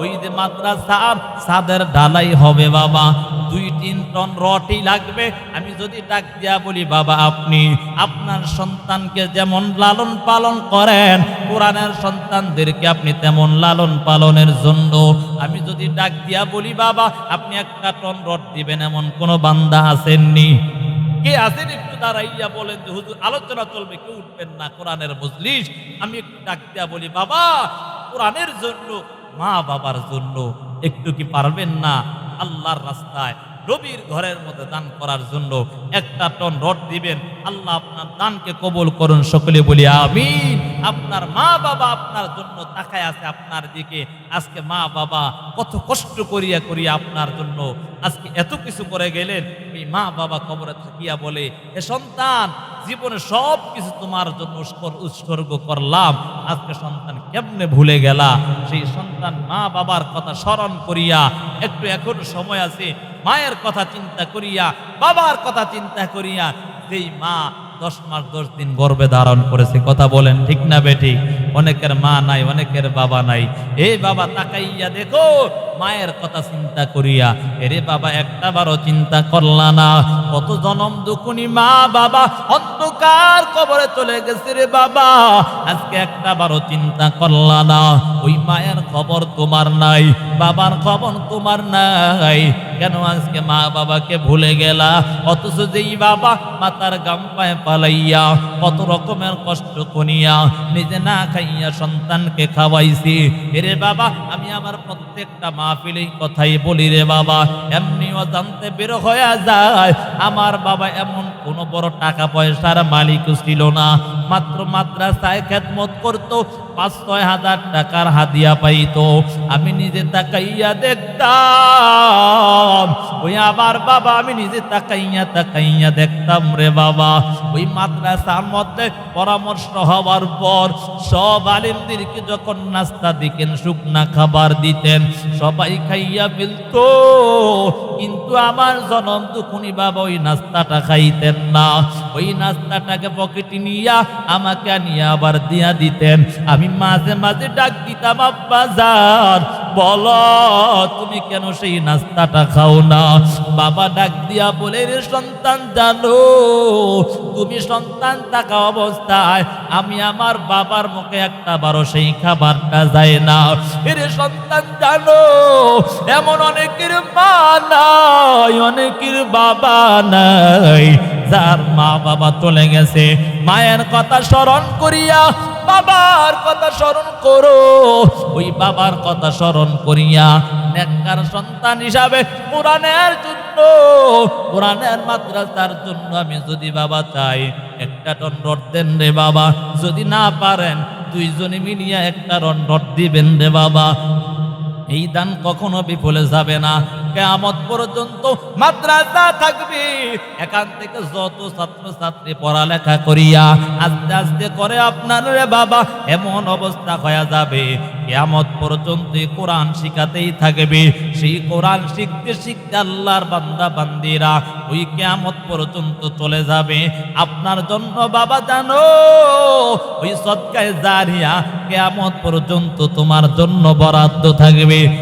ওই যে মাদ্রাসার ছাদের ঢালাই হবে বাবা, 2-3 টন রডই লাগবে। আমি যদি ডাক দিয়া বলি বাবা আপনি আপনার সন্তানকে যেমন লালন পালন করেন, কোরআনের সন্তানদেরকে আপনি তেমন লালন পালনের জন্য আমি যদি ডাক দিয়া বলি বাবা আপনি 1 টন রড দিবেন, এমন কোন বান্দা আসেননি? কে আছেন একটু দাঁড়াইয়া বলেন যে হুজুর আলোচনা চলবে, কেউ উঠবেন না, কোরআনের মজলিস। আমি একটু ডাক দিয়া বলি বাবা কোরআনের জন্য, মা বাবার জন্য একটু কি পারবেন না আল্লাহর রাস্তায় নবীর ঘরের মধ্যে দান করার জন্য 1 টন রড দিবেন? আল্লাহ আপনার দানকে কবুল করুন, সকলে বলি আমিন। আপনার মা বাবা আপনার জন্য তাকায় আছে আপনার দিকে। আজকে মা বাবা কত কষ্ট করিয়া করিয়া আপনার জন্য আজকে এত কিছু করে গেলেন। এই মা বাবা কবরে থাকিয়া বলে, এ সন্তান জীবনে সব কিছু তোমার জন্য উৎসর্গ করলাম, আজকে সন্তান কেমনে ভুলে গেলা? সেই সন্তান মা বাবার কথা স্মরণ করিয়া একটু এখন সময় আছে মায়ের কথা চিন্তা করিয়া, বাবার কথা চিন্তা করিয়া, যেই মা 10 মাস 10 দিন গর্ভে ধারণ করেছে, কথা বলেন ঠিক না বেঠিক? অনেকের মা নাই, অনেকের বাবা নাই। এই বাবা তাকাইয়া দেখো মায়ের কথা চিন্তা করিয়া, এরে বাবা একটা বারও চিন্তা করলা না? কত জনম দুকুনি মা বাবা অন্ধকার কবরে চলে গেছে রে বাবা, আজকে একটা বারও চিন্তা করলা না? ওই মায়ের খবর তোমার নাই, বাবার খবর তোমার নাই, কেন আজকে মা বাবাকে ভুলে গেলা? অথচ যেই বাবা মাতার গাম পায়ে পালাইয়া কত রকমের কষ্ট করিয়া নিজে না খাইয়া সন্তানকে খাওয়াইছি। এরে বাবা আমি আমার প্রত্যেকটা মাহফিলেই কথাই বলি রে বাবা, এমনি অজান্তে বের হয়ে যায় আমার বাবা এমন কোনো বড় টাকা পয়সার মালিক ছিল না, মাত্র মাদ্রাসায় খেদমত করতো, 5-6 হাজার টাকার হাদিয়া পাইতো। আমি নিজে তাকাইয়া দেখতাম ওই আমার বাবা, আমি নিজে তাকাইয়া দেখতাম রে বাবা ওই মাদ্রাসার মধ্যে পরামর্শ হওয়ার পর সব আলেমদেরকে যখন নাস্তা দিতেন, শুকনা খাবার দিতেন, সবাই খাইয়া ফেলতো, কিন্তু আমার জনম দুখুনি বাবা ওই নাস্তাটা খাইতেন না। ওই নাস্তাটাকে পকেটে নিয়া আমাকে আনিয়া আবার দিয়া দিতেন। আমি মাঝে মাঝে ডাক দিতাম, আব্বা জান বলো তুমি কেন সেই নাস্তাটা খাও না? বাবা ডাক দিয়া বলে, রে সন্তান জানো তুমি সন্তান থাকা অবস্থায় আমি আমার বাবার মুখে একটা বারো সেই খাবারটা যায় না। রে সন্তান জানো এমন অনেকের মা নাই, অনেকের বাবা নাই, যার মা বাবা চলে গেছে। মায়ের কথা স্মরণ করিয়া বাবার কথা স্মরণ করো, ওই বাবার কথা স্মরণ করিয়া নেককার সন্তান হিসাবে কোরআনের জন্য, কোরআনের মাদ্রাসার জন্য আমি যদি বাবা চাই 1 টন রড দেন রে বাবা, যদি না পারেন 2 জনে মিলিয়া 1 টন রড দিবেন রে বাবা। এই দান কখনো বিফলে যাবে না। কিয়ামত পর্যন্ত মাদ্রাসা থাকবে। এখান থেকে যত ছাত্রছাত্রী পড়ালেখা করিয়া আস্তে আস্তে করে আপনার রে বাবা এমন অবস্থা হয়ে যাবে, কিয়ামত পর্যন্ত কোরআন শিখাতেই থাকবে। সেই কোরআন শিখতে শিখতে আল্লাহর বান্দা বান্দিরা ওই কিয়ামত পর্যন্ত চলে যাবে। আপনার জন্য বাবা জানো ওই সদকায়ে জারিয়া কিয়ামত পর্যন্ত তোমার জন্য বরাদ্দ থাকবে।